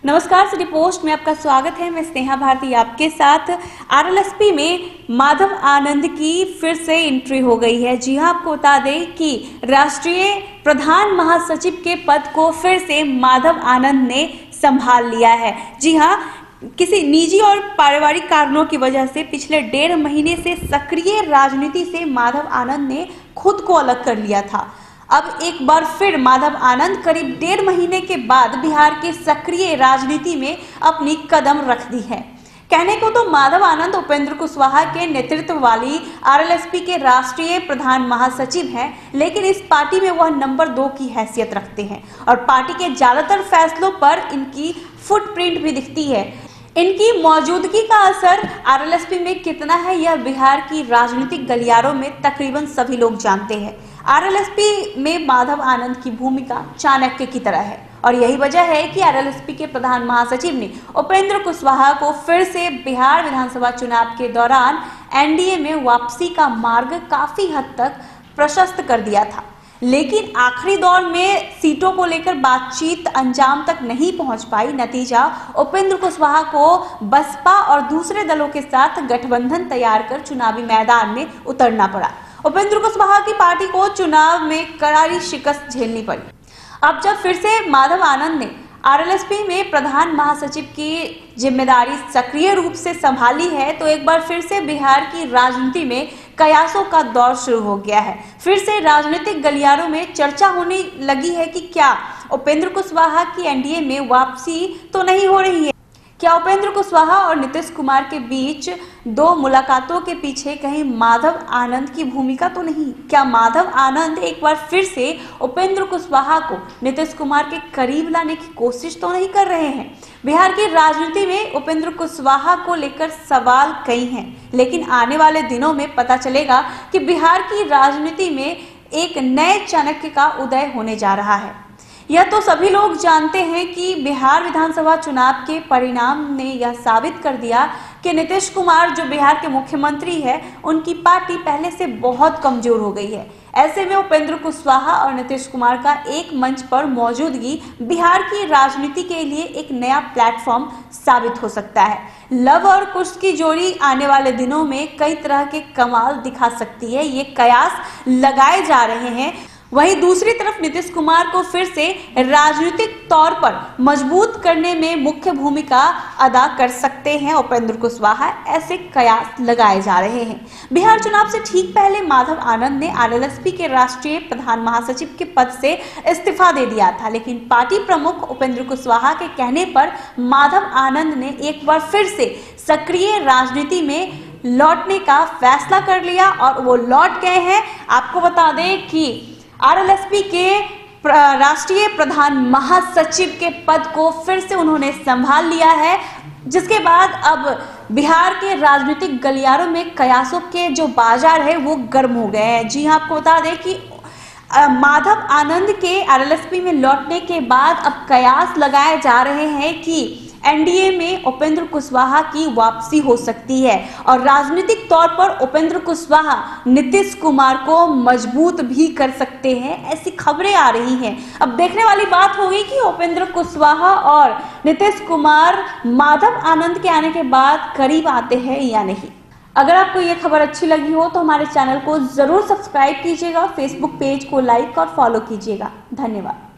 नमस्कार, city post में आपका स्वागत है। मैं स्नेहा भारती आपके साथ। आरएलएसपी में माधव आनंद की फिर से एंट्री हो गई है। जी हां, आपको बता दें कि राष्ट्रीय प्रधान महासचिव के पद को फिर से माधव आनंद ने संभाल लिया है। जी हां, किसी निजी और पारिवारिक कारणों की वजह से पिछले 1.5 महीने से सक्रिय राजनीति से माधव आनंद ने खुद को अलग कर लिया था। अब एक बार फिर माधव आनंद करीब 1.5 महीने के बाद बिहार के सक्रिय राजनीति में अपनी कदम रख दी है। कहने को तो माधव आनंद उपेंद्र कुशवाहा के नेतृत्व वाली आरएलएसपी के राष्ट्रीय प्रधान महासचिव हैं, लेकिन इस पार्टी में वह नंबर 2 की हैसियत रखते हैं और पार्टी के ज्यादातर फैसलों पर इनकी फुटप्रिंट भी दिखती है। इनकी मौजूदगी का असर आरएलएसपी में कितना है, यह बिहार की राजनीतिक गलियारों में तकरीबन सभी लोग जानते हैं। आरएलएसपी में माधव आनंद की भूमिका चाणक्य की तरह है और यही वजह है कि आरएलएसपी के प्रधान महासचिव ने उपेंद्र कुशवाहा को फिर से बिहार विधानसभा चुनाव के दौरान एनडीए में वापसी का मार्ग काफी हद तक प्रशस्त कर दिया था। लेकिन आखिरी दौर में सीटों को लेकर बातचीत अंजाम तक नहीं पहुंच पाई। नतीजा, उपेंद्र कुशवाहा को बसपा और दूसरे दलों के साथ गठबंधन तैयार कर चुनावी मैदान में उतरना पड़ा। उपेंद्र कुशवाहा की पार्टी को चुनाव में करारी शिकस्त झेलनी पड़ी। अब जब फिर से माधव आनंद ने आरएलएसपी में प्रधान महासचिव की जिम्मेदारी सक्रिय रूप से संभाली है, तो एक बार फिर से बिहार की राजनीति में कयासों का दौर शुरू हो गया है। फिर से राजनीतिक गलियारों में चर्चा होने लगी है कि क्या उपेंद्र कुशवाहा की एनडीए में वापसी तो नहीं हो रही है। क्या उपेंद्र कुशवाहा और नीतीश कुमार के बीच 2 मुलाकातों के पीछे कहीं माधव आनंद की भूमिका तो नहीं? क्या माधव आनंद एक बार फिर से उपेंद्र कुशवाहा को नीतीश कुमार के करीब लाने की कोशिश तो नहीं कर रहे हैं? बिहार की राजनीति में उपेंद्र कुशवाहा को लेकर सवाल कई हैं, लेकिन आने वाले दिनों में पता चलेगा कि बिहार की राजनीति में एक नए चाणक्य का उदय होने जा रहा है। यह तो सभी लोग जानते हैं कि बिहार विधानसभा चुनाव के परिणाम ने यह साबित कर दिया कि नीतीश कुमार, जो बिहार के मुख्यमंत्री है, उनकी पार्टी पहले से बहुत कमजोर हो गई है। ऐसे में उपेंद्र कुशवाहा और नीतीश कुमार का एक मंच पर मौजूदगी बिहार की राजनीति के लिए एक नया प्लेटफॉर्म साबित हो सकता है। लव और कुश की जोड़ी आने वाले दिनों में कई तरह के कमाल दिखा सकती है, ये कयास लगाए जा रहे हैं। वहीं दूसरी तरफ नीतीश कुमार को फिर से राजनीतिक तौर पर मजबूत करने में मुख्य भूमिका अदा कर सकते हैं उपेंद्र कुशवाहा, ऐसे कयास लगाए जा रहे हैं। बिहार चुनाव से ठीक पहले माधव आनंद ने आरएलएसपी के राष्ट्रीय प्रधान महासचिव के पद से इस्तीफा दे दिया था, लेकिन पार्टी प्रमुख उपेंद्र कुशवाहा के कहने पर माधव आनंद ने एक बार फिर से सक्रिय राजनीति में लौटने का फैसला कर लिया और वो लौट गए हैं। आपको बता दें कि आरएलएसपी के राष्ट्रीय प्रधान महासचिव के पद को फिर से उन्होंने संभाल लिया है, जिसके बाद अब बिहार के राजनीतिक गलियारों में कयासों के जो बाजार है वो गर्म हो गए हैं। जी हां, आपको बता दें कि माधव आनंद के आरएलएसपी में लौटने के बाद अब कयास लगाए जा रहे हैं कि एनडीए में उपेंद्र कुशवाहा की वापसी हो सकती है और राजनीतिक तौर पर उपेंद्र कुशवाहा नीतीश कुमार को मजबूत भी कर सकते हैं, ऐसी खबरें आ रही हैं। अब देखने वाली बात होगी कि उपेंद्र कुशवाहा और नीतीश कुमार माधव आनंद के आने के बाद करीब आते हैं या नहीं। अगर आपको ये खबर अच्छी लगी हो तो हमारे चैनल को जरूर सब्सक्राइब कीजिएगा, फेसबुक पेज को लाइक और फॉलो कीजिएगा। धन्यवाद।